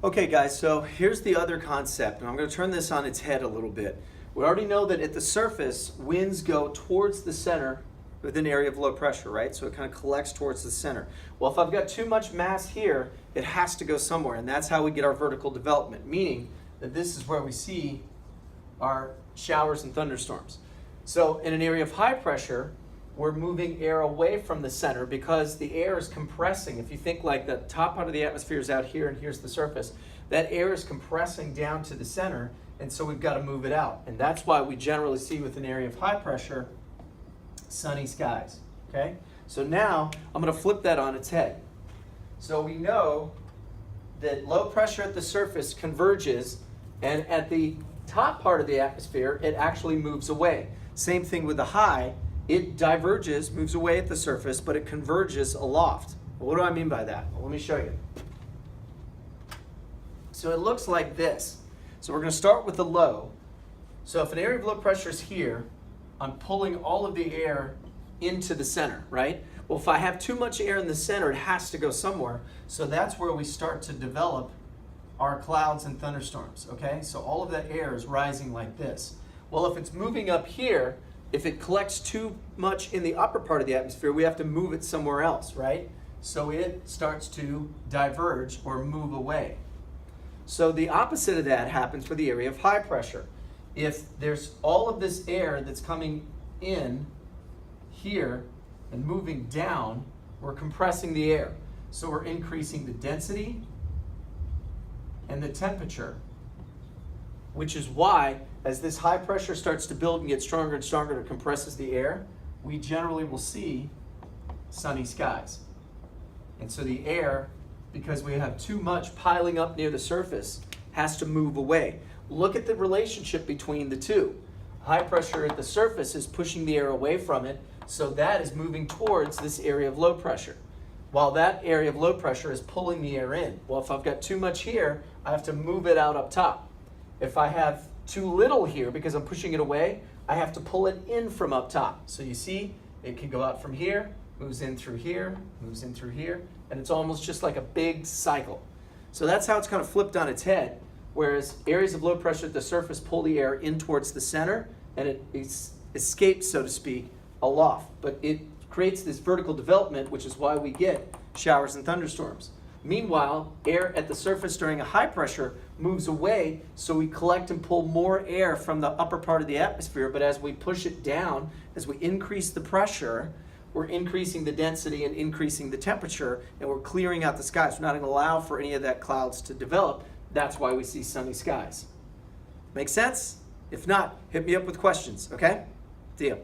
Okay guys, so here's the other concept, and I'm going to turn this on its head a little bit. We already know that at the surface, winds go towards the center with an area of low pressure, right? So it kind of collects towards the center. Well, if I've got too much mass here, it has to go somewhere, and that's how we get our vertical development, meaning that this is where we see our showers and thunderstorms. So in an area of high pressure, we're moving air away from the center because the air is compressing. If you think like the top part of the atmosphere is out here and here's the surface, that air is compressing down to the center, and so we've got to move it out. And that's why we generally see with an area of high pressure, sunny skies, okay? So now I'm going to flip that on its head. So we know that low pressure at the surface converges, and at the top part of the atmosphere, it actually moves away. Same thing with the high. It diverges, moves away at the surface, but it converges aloft. Well, what do I mean by that? Well, let me show you. So it looks like this. So we're going to start with the low. So if an area of low pressure is here, I'm pulling all of the air into the center, right? Well, if I have too much air in the center, it has to go somewhere. So that's where we start to develop our clouds and thunderstorms, okay? So all of that air is rising like this. Well, if it's moving up here, if it collects too much in the upper part of the atmosphere, we have to move it somewhere else, right? So it starts to diverge or move away. So the opposite of that happens for the area of high pressure. If there's all of this air that's coming in here and moving down, we're compressing the air. So we're increasing the density and the temperature, which is why as this high pressure starts to build and get stronger and stronger, it compresses the air, we generally will see sunny skies. And so the air, because we have too much piling up near the surface, has to move away. Look at the relationship between the two. High pressure at the surface is pushing the air away from it, so that is moving towards this area of low pressure, while that area of low pressure is pulling the air in. Well, if I've got too much here, I have to move it out up top. If I have too little here because I'm pushing it away, I have to pull it in from up top. So you see, it can go out from here, moves in through here, moves in through here, and it's almost just like a big cycle. So that's how it's kind of flipped on its head, whereas areas of low pressure at the surface pull the air in towards the center, and it escapes, so to speak, aloft. But it creates this vertical development, which is why we get showers and thunderstorms. Meanwhile, air at the surface during a high pressure moves away, so we collect and pull more air from the upper part of the atmosphere, but as we push it down, as we increase the pressure, we're increasing the density and increasing the temperature, and we're clearing out the skies. We're not going to allow for any of that clouds to develop. That's why we see sunny skies. Make sense? If not, hit me up with questions, okay? See ya.